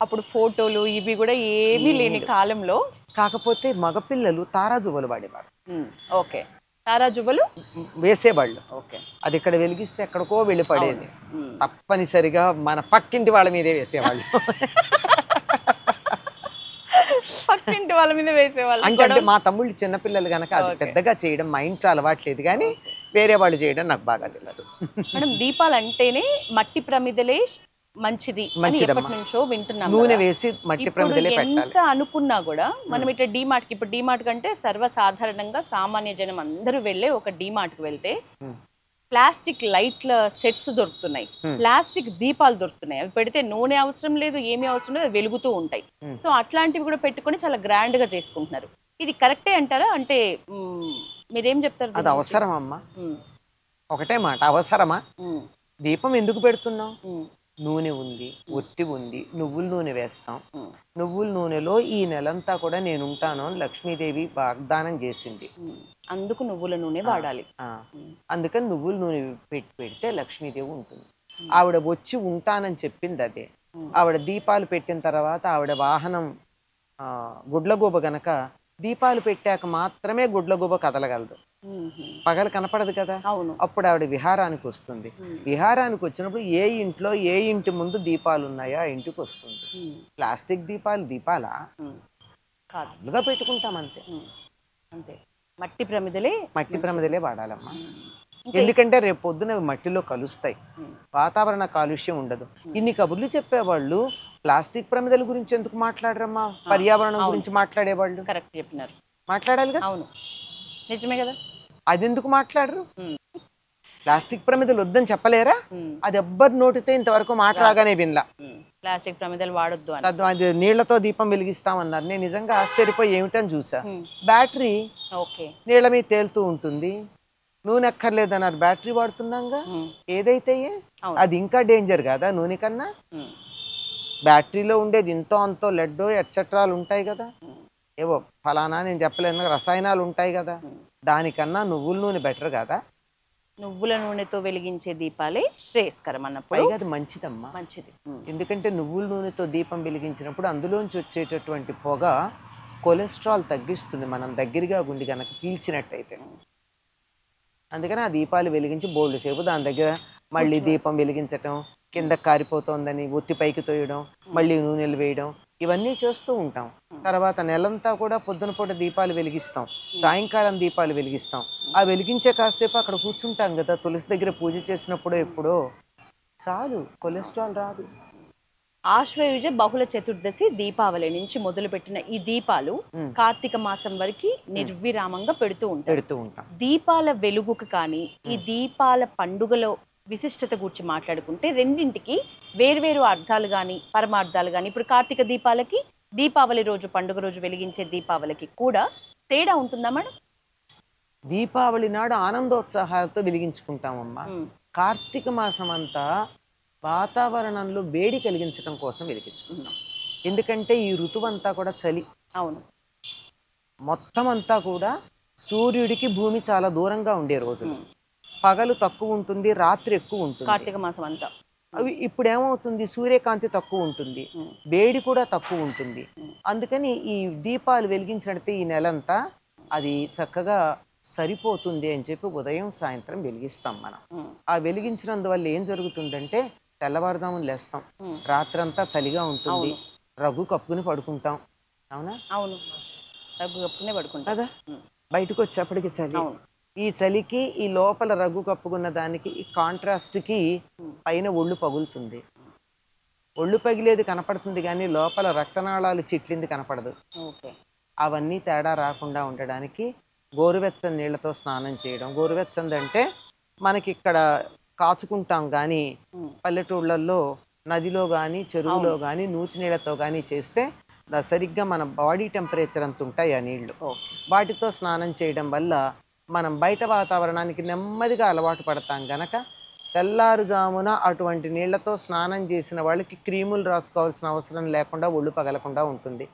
అప్పుడు ఫోటోలు ఇవి కూడా ఏమీ లేని కాలంలో. కాకపోతే మగపిల్లలు తారాజువ్వలు వాడేవారు. ఓకే. తారాజువ్వలు వేసేవాళ్ళు. ఓకే. అది ఇక్కడ వెలిగిస్తే ఎక్కడికో వెళ్ళి పడేది, తప్పనిసరిగా మన పక్కింటి వాళ్ళ మీదే వేసేవాళ్ళు. పక్కింటి వాళ్ళ మీద వేసేవాళ్ళు. అంటే మా తమ్ముళ్ళు చిన్నపిల్లలు కనుక అది పెద్దగా చేయడం మా ఇంట్లో అలవాట్లేదు, కానీ వేరే వాళ్ళు చేయడం నాకు బాగా తెలుసు. మేడం, దీపాలు అంటేనే మట్టి ప్రమిదలే మంచిది అని ఎప్పటి నుంచో వింటున్నాం. నూనె వేసి మట్టి ప్రమిదలే పెట్టాలి. ఎంత అనుకున్నా కూడా మనం ఇట్లా డీమార్ట్కి, ఇప్పుడు డీమార్ట్ కంటే సర్వసాధారణంగా సామాన్య జనం అందరూ వెళ్ళే ఒక డీమార్ట్కి వెళ్తే ప్లాస్టిక్ లైట్ల సెట్స్ దొరుకుతున్నాయి, ప్లాస్టిక్ దీపాలు దొరుకుతున్నాయి. అవి పెడితే నూనె అవసరం లేదు, ఏమీ అవసరం లేదు, వెలుగుతూ ఉంటాయి. సో అట్లాంటివి కూడా పెట్టుకొని చాలా గ్రాండ్ గా చేసుకుంటున్నారు. ఇది కరెక్టే అంటారా? అంటే మీరేం చెప్తారు? అది అవసరం అమ్మా, ఒకటే మాట, అవసరమా? దీపం ఎందుకు పెడుతున్నాం? నూనె ఉంది, ఒత్తి ఉంది, నువ్వుల నూనె వేస్తాం. నువ్వుల నూనెలో ఈ నెలంతా కూడా నేను ఉంటాను అని లక్ష్మీదేవి వాగ్దానం చేసింది, అందుకు నువ్వుల నూనె వాడాలి. అందుకని నువ్వుల నూనె పెడితే లక్ష్మీదేవి ఉంటుంది. ఆవిడ వచ్చి ఉంటానని చెప్పింది అదే. ఆవిడ దీపాలు పెట్టిన తర్వాత ఆవిడ వాహనం గుడ్లగూబ గనక దీపాలు పెట్టాక మాత్రమే గుడ్లగూబ కదలగలదు, పగలు కనపడదు కదా. అప్పుడు ఆవిడ విహారానికి వస్తుంది. విహారానికి వచ్చినప్పుడు ఏ ఇంట్లో ఏ ఇంటి ముందు దీపాలు ఉన్నాయో ఆ ఇంటికి వస్తుంది. ప్లాస్టిక్ దీపాలు దీపాలా కాదుగా పెట్టుకుంటాం అంతే. అంతే, మట్టి ప్రమిదలే వాడాలమ్మా. ఎందుకంటే రేపు పొద్దున మట్టిలో కలుస్తాయి, వాతావరణ కాలుష్యం ఉండదు. ఇన్ని కబుర్లు చెప్పేవాళ్ళు ప్లాస్టిక్ ప్రమిదల గురించి ఎందుకు మాట్లాడరమ్మా? పర్యావరణం గురించి మాట్లాడేవాళ్ళు. కరెక్ట్ చెప్పినారు, మాట్లాడాలిగా. అవును, నిజమే కదా. అది ఎందుకు మాట్లాడరు? ప్లాస్టిక్ ప్రమిదలు వద్దని చెప్పలేరా? అది ఎవ్వరు నోటితో ఇంతవరకు మాట రాగానే వినలా. ప్లాస్టిక్ ప్రమిదలు వాడొద్దు, అది నీళ్లతో దీపం వెలిగిస్తామన్నారు. నేను నిజంగా ఆశ్చర్యపోయి ఏమిటని చూసా. బ్యాటరీ నీళ్ల మీద తేలుతూ ఉంటుంది, నూనె ఎక్కర్లేదన్నారు, బ్యాటరీ వాడుతున్నాగా. ఏదైతే అది ఇంకా డేంజర్ కదా నూనె కన్నా. బ్యాటరీలో ఉండేది ఇంతో అంతో లెడ్ ఎట్సెట్రాలు ఉంటాయి కదా, ఏవో ఫలానా నేను చెప్పలేను రసాయనాలు ఉంటాయి కదా. దానికన్నా నువ్వుల నూనె బెటర్ కదా. నువ్వుల నూనెతో వెలిగించే దీపాలే శ్రేయస్కరం అన్నప్పుడు అది మంచిదమ్మా, మంచిది. ఎందుకంటే నువ్వుల నూనెతో దీపం వెలిగించినప్పుడు అందులోంచి వచ్చేటటువంటి పొగ కొలెస్ట్రాల్ తగ్గిస్తుంది, మనం దగ్గరగా గుండి కనుక పీల్చినట్టయితే. అందుకని ఆ దీపాలు వెలిగించి బోల్డ్ సేపు దాని దగ్గర మళ్ళీ దీపం వెలిగించటం, కింద కారిపోతోందని ఒత్తి పైకి తోయడం, మళ్ళీ నూనెలు వేయడం, ఇవన్నీ చేస్తూ ఉంటాం. తర్వాత నెలంతా కూడా పొద్దున పూట దీపాలు వెలిగిస్తాం, సాయంకాలం దీపాలు వెలిగిస్తాం. ఆ వెలిగించే కాసేపు అక్కడ కూర్చుంటాం కదా, తులసి దగ్గర పూజ చేసినప్పుడో ఎప్పుడో, చాలు, కొలెస్ట్రాల్ రాదు. ఆశ్వయుజ బహుళ చతుర్దశి దీపావళి నుంచి మొదలుపెట్టిన ఈ దీపాలు కార్తీక మాసం వరకు నిర్విరామంగా పెడుతూ ఉంటాం. దీపాల వెలుగుకు కానీ ఈ దీపాల పండుగలో విశిష్టత గురించి మాట్లాడుకుంటే రెండింటికి వేర్వేరు అర్థాలు కానీ పరమార్థాలు కానీ, ఇప్పుడు కార్తీక దీపాలకి దీపావళి రోజు పండుగ రోజు వెలిగించే దీపావళికి కూడా తేడా ఉంటుందా మేడం? దీపావళి నాడు ఆనందోత్సాహాలతో వెలిగించుకుంటామమ్మా. కార్తీక మాసం అంతా వాతావరణంలో వేడి కలిగించడం కోసం వెలిగించుకుంటాం. ఎందుకంటే ఈ ఋతువంతా కూడా చలి. అవును, మొత్తం అంతా కూడా సూర్యుడికి భూమి చాలా దూరంగా ఉండే రోజులు. పగలు తక్కువ ఉంటుంది, రాత్రి ఎక్కువ ఉంటుంది కార్తీక మాసం అంతా. అవి ఇప్పుడు ఏమవుతుంది, సూర్యకాంతి తక్కువ ఉంటుంది, వేడి కూడా తక్కువ ఉంటుంది. అందుకని ఈ దీపాలు వెలిగించినట్టు ఈ నెలంతా అది చక్కగా సరిపోతుంది అని చెప్పి ఉదయం సాయంత్రం వెలిగిస్తాం మనం. ఆ వెలిగించినందువల్ల ఏం జరుగుతుందంటే తెల్లవారుదామున లేస్తాం, రాత్రంతా చలిగా ఉంటుంది, రఘు కప్పుకుని పడుకుంటాం. అవునా? అవును, రఘు కప్పుకునే పడుకుంటాం కదా. బయటకు వచ్చేప్పటికి చలి. ఈ చలికి ఈ లోపల రగ్గు కప్పుకున్న దానికి ఈ కాంట్రాస్ట్కి పైన ఒళ్ళు పగులుతుంది. ఒళ్ళు పగిలేది కనపడుతుంది కానీ లోపల రక్తనాళాలు చిట్లింది కనపడదు. అవన్నీ తేడా రాకుండా ఉండడానికి గోరువెచ్చని నీళ్లతో స్నానం చేయడం. గోరువెచ్చంది అంటే మనకి ఇక్కడ కాచుకుంటాం కానీ పల్లెటూళ్ళల్లో నదిలో కానీ చెరువులో కానీ నూతి నీళ్ళతో కానీ చేస్తే సరిగ్గా మన బాడీ టెంపరేచర్ అంత ఉంటాయి ఆ నీళ్లు. వాటితో స్నానం చేయడం వల్ల మనం బయట వాతావరణానికి నెమ్మదిగా అలవాటు పడతాం గనక తెల్లారుజామున అటువంటి నీళ్లతో స్నానం చేసిన వాళ్ళకి క్రీములు రాసుకోవాల్సిన అవసరం లేకుండా ఒళ్ళు పగలకుండా ఉంటుంది.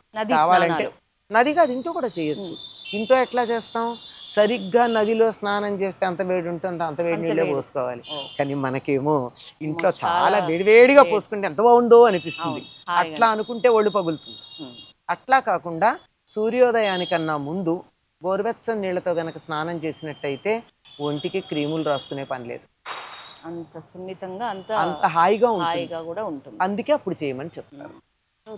కావాలంటే నది కాదు ఇంట్లో కూడా చేయొచ్చు. ఇంట్లో ఎట్లా చేస్తాం? సరిగ్గా నదిలో స్నానం చేస్తే అంత వేడి ఉంటుంది, అంత వేడి నీళ్ళే పోసుకోవాలి. కానీ మనకేమో ఇంట్లో చాలా వేడివేడిగా పోసుకుంటే ఎంత బాగుందో అనిపిస్తుంది. అట్లా అనుకుంటే ఒళ్ళు పగులుతుంది. అట్లా కాకుండా సూర్యోదయానికన్నా ముందు గోరువెచ్చని నీళ్లతో గనక స్నానం చేసినట్టయితే ఒంటికి క్రీములు రాసుకునే పని లేదు. అంత సున్నితంగా అంత హాయిగా కూడా ఉంటుంది. అందుకే అప్పుడు చేయమని చెప్తారు.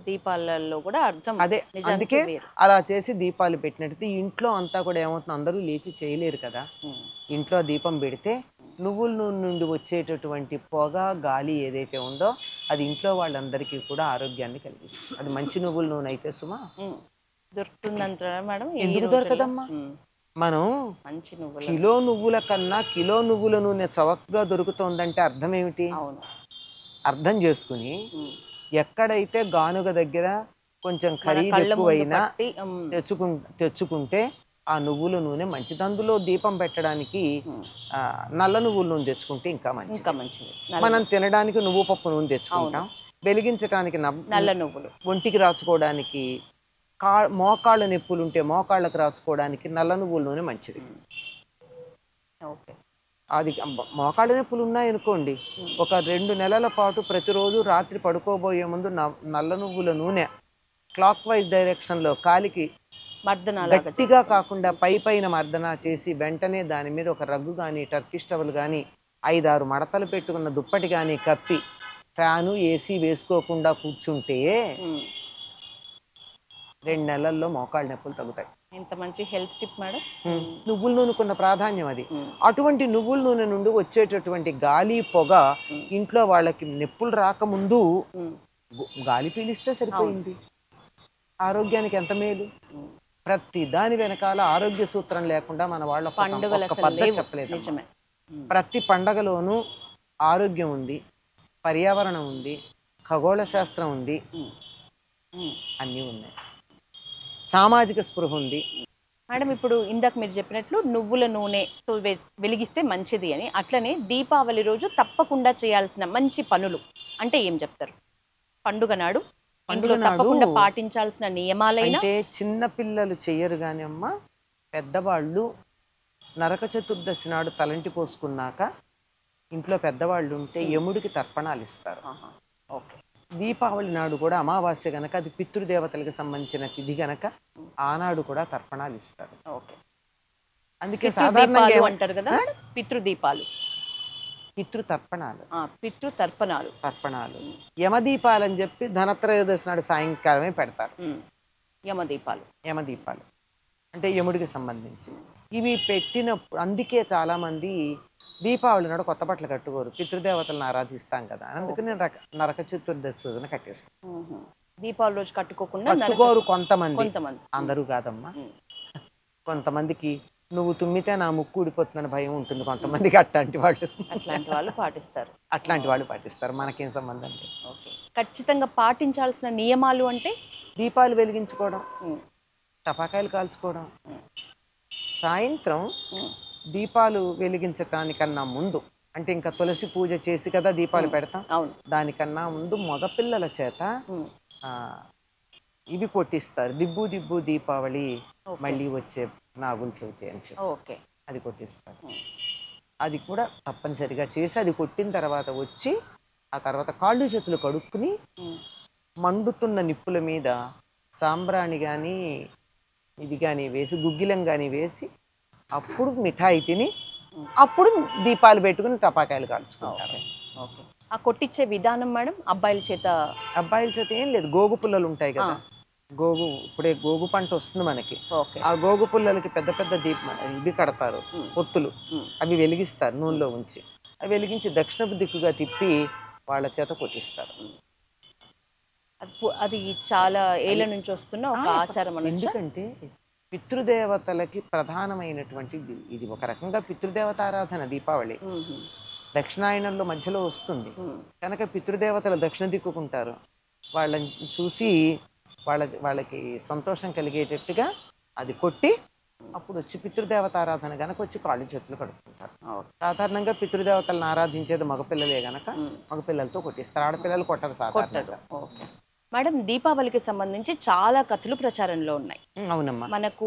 దీపాలలో కూడా అర్థం అదే. అందుకే అలా చేసి దీపాలు పెట్టినట్టు ఇంట్లో అంతా కూడా ఏమవుతుంది, అందరూ లేచి చేయలేరు కదా. ఇంట్లో దీపం పెడితే నువ్వుల నూనె నుండి వచ్చేటటువంటి పొగ గాలి ఏదైతే ఉందో అది ఇంట్లో వాళ్ళందరికీ కూడా ఆరోగ్యాన్ని కలిగిస్తుంది. అది మంచి నువ్వుల నూనె అయితే సుమా దొరుకుతుందంటారా మేడం? ఎందుకు దొరకదమ్మా? మనం కిలో నువ్వుల కన్నా కిలో నువ్వుల నూనె చవకగా దొరుకుతుందంటే అర్థం ఏమిటి? అర్థం చేసుకుని ఎక్కడైతే గానుగ దగ్గర కొంచెం ఖరీదు ఎక్కువైనా తెచ్చుకుంటే ఆ నువ్వుల నూనె మంచిది. అందులో దీపం పెట్టడానికి నల్ల నువ్వుల నూనె తెచ్చుకుంటే ఇంకా మంచిది. మనం తినడానికి నువ్వు పప్పు నూనె తెచ్చుకుంటాం, వెలిగించడానికి నల్ల నువ్వులు, ఒంటికి రాచుకోవడానికి మోకాళ్ళ నొప్పులు ఉంటే మోకాళ్ళకు రాచుకోవడానికి నల్ల నువ్వుల నూనె మంచిది. అది మోకాళ్ళ నొప్పులు ఉన్నాయనుకోండి, ఒక 2 నెలల పాటు ప్రతిరోజు రాత్రి పడుకోబోయే ముందు నల్ల నువ్వుల నూనె క్లాక్ వైజ్ డైరెక్షన్లో కాలికి గట్టిగా కాకుండా పైన మర్దన చేసి వెంటనే దాని మీద ఒక రగ్గు కానీ టర్కిష్ టవల్ కానీ 5-6 మడతలు పెట్టుకున్న దుప్పటి కానీ కప్పి ఫ్యాను ఏసీ వేసుకోకుండా కూర్చుంటే 2 నెలల్లో మోకాళ్ళ నొప్పులు తగ్గుతాయి. ఎంత మంచి హెల్త్ టిప్ మేడం. నువ్వుల నూనెకున్న ప్రాధాన్యం అది. అటువంటి నువ్వుల నూనె నుండి వచ్చేటటువంటి గాలి పొగ ఇంట్లో వాళ్ళకి నొప్పులు రాకముందు గాలి పీలిస్తే సరిపోయింది. ఆరోగ్యానికి ఎంత మేలు. ప్రతి దాని వెనకాల ఆరోగ్య సూత్రం లేకుండా మన వాళ్ళ పద్ధతి చెప్పలేదు. ప్రతి పండగలోనూ ఆరోగ్యం ఉంది, పర్యావరణం ఉంది, ఖగోళ శాస్త్రం ఉంది, అన్నీ ఉన్నాయి, సామాజిక స్పృహ ఉంది. మేడం ఇప్పుడు ఇందాక మీరు చెప్పినట్లు నువ్వుల నూనెతో వెలిగిస్తే మంచిది అని, అట్లనే దీపావళి రోజు తప్పకుండా చేయాల్సిన మంచి పనులు అంటే ఏం చెప్తారు? పండుగ నాడు తప్పకుండా పాటించాల్సిన నియమాలైనా అంటే చిన్న పిల్లలు చెయ్యరు కానీ అమ్మ, పెద్దవాళ్ళు నరక చతుర్దశి నాడు తలంటి పోసుకున్నాక ఇంట్లో పెద్దవాళ్ళు ఉంటే యముడికి తర్పణాలు ఇస్తారు. ఓకే. దీపావళి నాడు కూడా అమావాస్య గనక అది పితృదేవతలకు సంబంధించిన తిథి గనక ఆనాడు కూడా తర్పణాలు ఇస్తారు. ఓకే. అందుకే సాధారణంగా అంటారు కదా పితృదీపాలు, తర్పణాలు యమదీపాలు అని చెప్పి ధనత్రయోదశి నాడు సాయంకాలమే పెడతారు. యమదీపాలు అంటే యముడికి సంబంధించి ఇవి పెట్టినప్పుడు అందుకే చాలా మంది దీపావళి నాడు కొత్త బట్టలు కట్టుకోరు, పితృదేవతలను ఆరాధిస్తాం కదా, అందుకని నరక చతుర్దశి రోజున కట్టేస్తారు. దీపావళి రోజు కట్టుకోరు కొంతమంది, అందరూ కాదమ్మా. కొంతమందికి నువ్వు తుమ్మితే నా ముక్కు ఊడిపోతుందని భయం ఉంటుంది కొంతమందికి. అట్లాంటి వాళ్ళు పాటిస్తారు. మనకేం సంబంధం లేదు. ఖచ్చితంగా పాటించాల్సిన నియమాలు అంటే దీపాలు వెలిగించుకోవడం, టపాకాయలు కాల్చుకోవడం, సాయంత్రం దీపాలు వెలిగించటానికన్నా ముందు అంటే ఇంకా తులసి పూజ చేసి కదా దీపాలు పెడతాం, దానికన్నా ముందు మగపిల్లల చేత ఇవి కొట్టిస్తారు. దిబ్బు దిబ్బు దీపావళి మళ్ళీ వచ్చే నాగుల చవితి అని చెప్పి అది కొట్టిస్తారు. అది కూడా తప్పనిసరిగా చేసి అది కొట్టిన తర్వాత వచ్చి ఆ తర్వాత కాళ్ళు చేతులు కడుక్కుని మండుతున్న నిప్పుల మీద సాంబ్రాణి కానీ ఇది కానీ వేసి గుగ్గిలం కానీ వేసి అప్పుడు మిఠాయి తిని అప్పుడు దీపాలు పెట్టుకుని టపాకాయలు కాల్చుకుంటారు. ఆ కొట్టించే విధానం మేడం అబ్బాయిల చేత ఏం లేదు, గోగు పుల్లలు ఉంటాయి కదా, ఇప్పుడే గోగు పంట వస్తుంది మనకి. ఓకే. ఆ గోగు పుల్లలకి పెద్ద పెద్ద ఇది కడతారు, ఒత్తులు. అవి వెలిగిస్తారు నూనెలో ఉంచి. అవి వెలిగించి దక్షిణపు దిక్కుగా తిప్పి వాళ్ళ చేత కొట్టిస్తారు. అది చాలా ఏళ్ళ నుంచి వస్తున్న ఒక ఆచారం అనొచ్చా? ఎందుకంటే పితృదేవతలకి ప్రధానమైనటువంటిది ఇది. ఒక రకంగా పితృదేవతారాధన దీపావళి. దక్షిణాయనంలో మధ్యలో వస్తుంది కనుక పితృదేవతలు దక్షిణ దిక్కుకుంటారు. వాళ్ళని చూసి వాళ్ళకి సంతోషం కలిగేటట్టుగా అది కొట్టి అప్పుడు వచ్చి పితృదేవతారాధన గనక వచ్చి కాళ్ళు చేతులు కడుక్కుంటారు. సాధారణంగా పితృదేవతలను ఆరాధించేది మగపిల్లలే గనక మగపిల్లలతో కొట్టిస్తారు, ఆడపిల్లలు కొట్టరు సాధారణంగా. మేడం, దీపావళికి సంబంధించి చాలా కథలు ప్రచారంలో ఉన్నాయి. అవునమ్మా. మనకు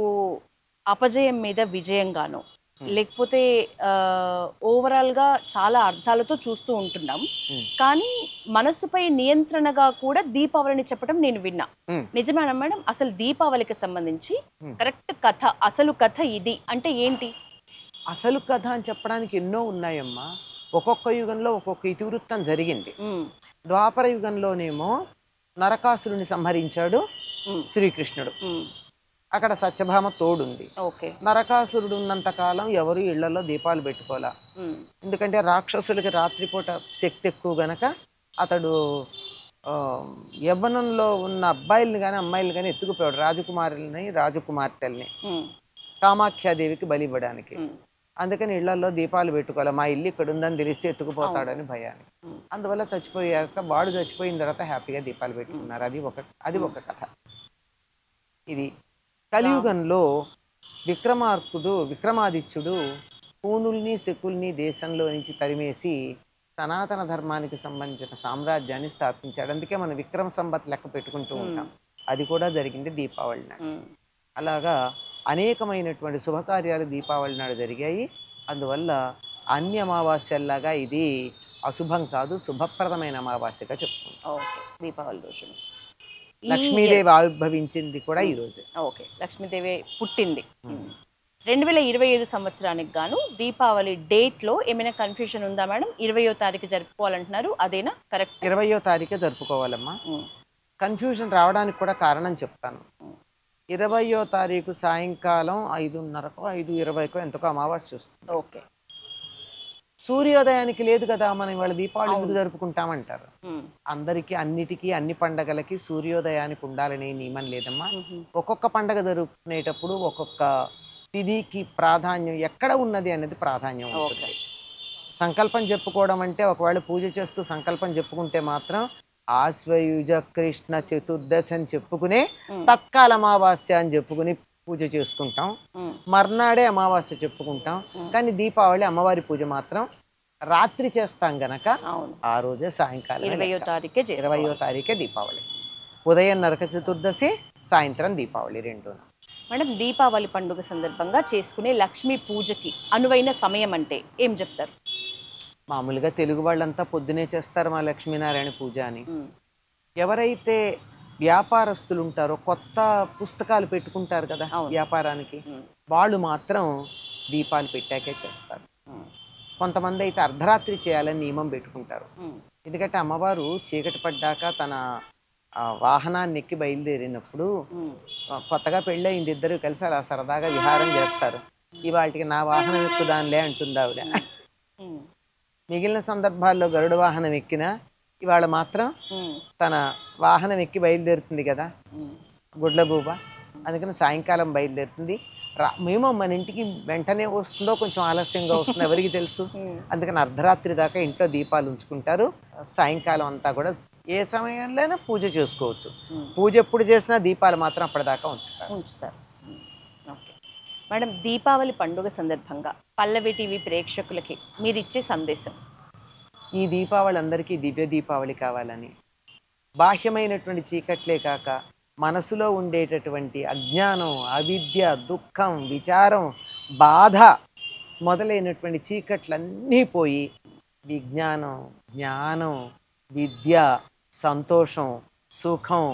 అపజయం మీద విజయంగాను, లేకపోతే ఓవరాల్ గా చాలా అర్థాలతో చూస్తూ ఉంటున్నాం. కానీ మనసుపై నియంత్రణగా కూడా దీపావళిని చెప్పడం నేను విన్నా. నిజమేనా మేడం? అసలు దీపావళికి సంబంధించి కరెక్ట్ కథ, అసలు కథ ఇది అంటే ఏంటి? అసలు కథ అని చెప్పడానికి ఎన్నో ఉన్నాయమ్మా. ఒక్కొక్క యుగంలో ఒక్కొక్క ఇతివృత్తం జరిగింది. ద్వాపర యుగంలోనేమో నరకాసురుని సంహరించాడు శ్రీకృష్ణుడు. అక్కడ సత్యభామ తోడుంది. నరకాసురుడు ఉన్నంత కాలం ఎవరు ఇళ్లలో దీపాలు పెట్టుకోలే. ఎందుకంటే రాక్షసులకి రాత్రిపూట శక్తి ఎక్కువ గనక అతడు యవ్వనంలో ఉన్న అబ్బాయిల్ని కానీ అమ్మాయిల్ని కానీ ఎత్తుకుపోయాడు, రాజకుమారుల్ని రాజకుమార్తెల్ని కామాఖ్యాదేవికి బలి ఇవ్వడానికి. అందుకని ఇళ్లలో దీపాలు పెట్టుకోవాలి, మా ఇల్లు ఇక్కడ ఉందని తెలిస్తే ఎత్తుకుపోతాడని భయానికి. అందువల్ల చచ్చిపోయాక వాడు చచ్చిపోయిన తర్వాత హ్యాపీగా దీపాలు పెట్టుకున్నారు. అది ఒక కథ. ఇది కలియుగంలో విక్రమాదిత్యుడు పూనుల్ని శకుల్ని దేశంలో నుంచి తరిమేసి సనాతన ధర్మానికి సంబంధించిన సామ్రాజ్యాన్ని స్థాపించాడు. అందుకే మనం విక్రమ సంవత్ లెక్క పెట్టుకుంటూ ఉంటాం. అది కూడా జరిగింది దీపావళి నాడు. అలాగా అనేకమైనటువంటి శుభకార్యాలు దీపావళి నాడు జరిగాయి. అందువల్ల అన్ని అమావాస్యల్లాగా ఇది అశుభం కాదు, శుభప్రదమైన అమావాస్యగా చెప్పుకుంటాం. దీపావళి రోజు లక్ష్మీదేవి ఆవిర్భవించింది కూడా ఈ రోజు. లక్ష్మీదేవి పుట్టింది. 2025 సంవత్సరానికి గాను దీపావళి డేట్ లో ఏమైనా కన్ఫ్యూషన్ ఉందా మేడం? 20వ తారీఖు జరుపుకోవాలంటున్నారు, అదేనా కరెక్ట్? 20వ తారీఖే జరుపుకోవాలమ్మా. కన్ఫ్యూజన్ రావడానికి కూడా కారణం చెప్తాను. 20వ తారీఖు సాయంకాలం 5:30కో 5:20కో ఎంతకో అమావాస్య వస్తుంది. సూర్యోదయానికి లేదు కదా, మనం ఇవాళ దీపావళి ఎందుకు జరుపుకుంటామంటారు. అందరికీ అన్నిటికీ అన్ని పండగలకి సూర్యోదయానికి ఉండాలనే నియమం లేదమ్మా. ఒక్కొక్క పండగ జరుపుకునేటప్పుడు ఒక్కొక్క తిథికి ప్రాధాన్యం ఎక్కడ ఉన్నది అనేది ప్రాధాన్యం ఉంటుంది. సంకల్పం చెప్పుకోవడం అంటే ఒకవేళ పూజ చేస్తూ సంకల్పం చెప్పుకుంటే మాత్రం ఆశ్వయుజ కృష్ణ చతుర్దశి అని చెప్పుకునే తత్కాల అమావాస్య అని చెప్పుకుని పూజ చేసుకుంటాం. మర్నాడే అమావాస్య చెప్పుకుంటాం. కానీ దీపావళి అమ్మవారి పూజ మాత్రం రాత్రి చేస్తాం గనక ఆ రోజే సాయంకాలం 20వ తారీఖే దీపావళి. ఉదయం నరక చతుర్దశి, సాయంత్రం దీపావళి రెండు. మేడం, దీపావళి పండుగ సందర్భంగా చేసుకునే లక్ష్మీ పూజకి అనువైన సమయం అంటే ఏం చెప్తారు? మామూలుగా తెలుగు వాళ్ళంతా పొద్దునే చేస్తారు మా లక్ష్మీనారాయణ పూజ అని. ఎవరైతే వ్యాపారస్తులు ఉంటారో, కొత్త పుస్తకాలు పెట్టుకుంటారు కదా వ్యాపారానికి, వాళ్ళు మాత్రం దీపాలు పెట్టాకే చేస్తారు. కొంతమంది అయితే అర్ధరాత్రి చేయాలని నియమం పెట్టుకుంటారు. ఎందుకంటే అమ్మవారు చీకటి పడ్డాక తన వాహనాన్ని ఎక్కి బయలుదేరినప్పుడు కొత్తగా పెళ్ళయింది, ఇద్దరు కలిసి అలా సరదాగా విహారం చేస్తారు. ఇవాళకి నా వాహనం ఎక్కుదానిలే అంటుంది ఆవిడ. మిగిలిన సందర్భాల్లో గరుడ వాహనం ఎక్కినా ఇవాళ మాత్రం తన వాహనం ఎక్కి బయలుదేరుతుంది కదా గుడ్లగూబ. అందుకని సాయంకాలం బయలుదేరుతుంది. మేము మన ఇంటికి వెంటనే వస్తుందో కొంచెం ఆలస్యంగా వస్తుందో ఎవరికి తెలుసు. అందుకని అర్ధరాత్రి దాకా ఇంట్లో దీపాలు ఉంచుకుంటారు. సాయంకాలం అంతా కూడా ఏ సమయంలోనైనా పూజ చేసుకోవచ్చు. పూజ ఎప్పుడు చేసినా దీపాలు మాత్రం అప్పటిదాకా ఉంచుతారు. ఓకే మేడం, దీపావళి పండుగ సందర్భంగా పల్లవి టీవీ ప్రేక్షకులకి మీరు ఇచ్చే సందేశం? ఈ దీపావళి అందరికీ దివ్య దీపావళి కావాలని, బాహ్యమైనటువంటి చీకట్లే కాక మనసులో ఉండేటటువంటి అజ్ఞానం, అవిద్య, దుఃఖం, విచారం, బాధ మొదలైనటువంటి చీకట్లన్నీ పోయి విజ్ఞానం, జ్ఞానం, విద్య, సంతోషం, సుఖం,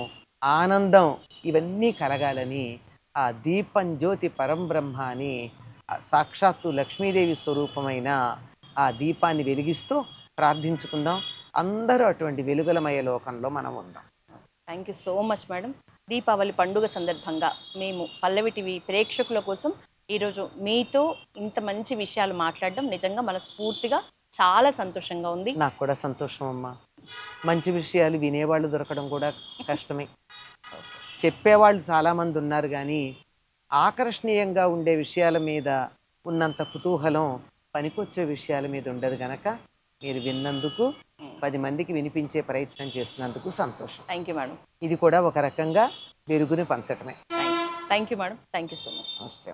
ఆనందం ఇవన్నీ కలగాలని ఆ దీపం జ్యోతి పరంబ్రహ్మ అని సాక్షాత్తు లక్ష్మీదేవి స్వరూపమైన ఆ దీపాన్ని వెలిగిస్తూ ప్రార్థించుకుందాం. అందరూ అటువంటి వెలుగులమయ లోకంలో మనం ఉందాం. Thank you so much madam. Deepavali పండుగ సందర్భంగా మేము పల్లవి టీవీ ప్రేక్షకుల కోసం ఈరోజు మీతో ఇంత మంచి విషయాలు మాట్లాడడం నిజంగా మనస్ఫూర్తిగా చాలా సంతోషంగా ఉంది. నాకు కూడా సంతోషం అమ్మా. మంచి విషయాలు వినేవాళ్ళు దొరకడం కూడా కష్టమే. చెప్పేవాళ్ళు చాలామంది ఉన్నారు, కానీ ఆకర్షణీయంగా ఉండే విషయాల మీద ఉన్నంత కుతూహలం పనికొచ్చే విషయాల మీద ఉండదు. కనుక మీరు విన్నందుకు, 10 మందికి వినిపించే ప్రయత్నం చేస్తున్నందుకు సంతోషం. Thank you madam. ఇది కూడా ఒక రకంగా వెలుగుని పంచటమే. Thank you madam. Thank you so much. నమస్తే.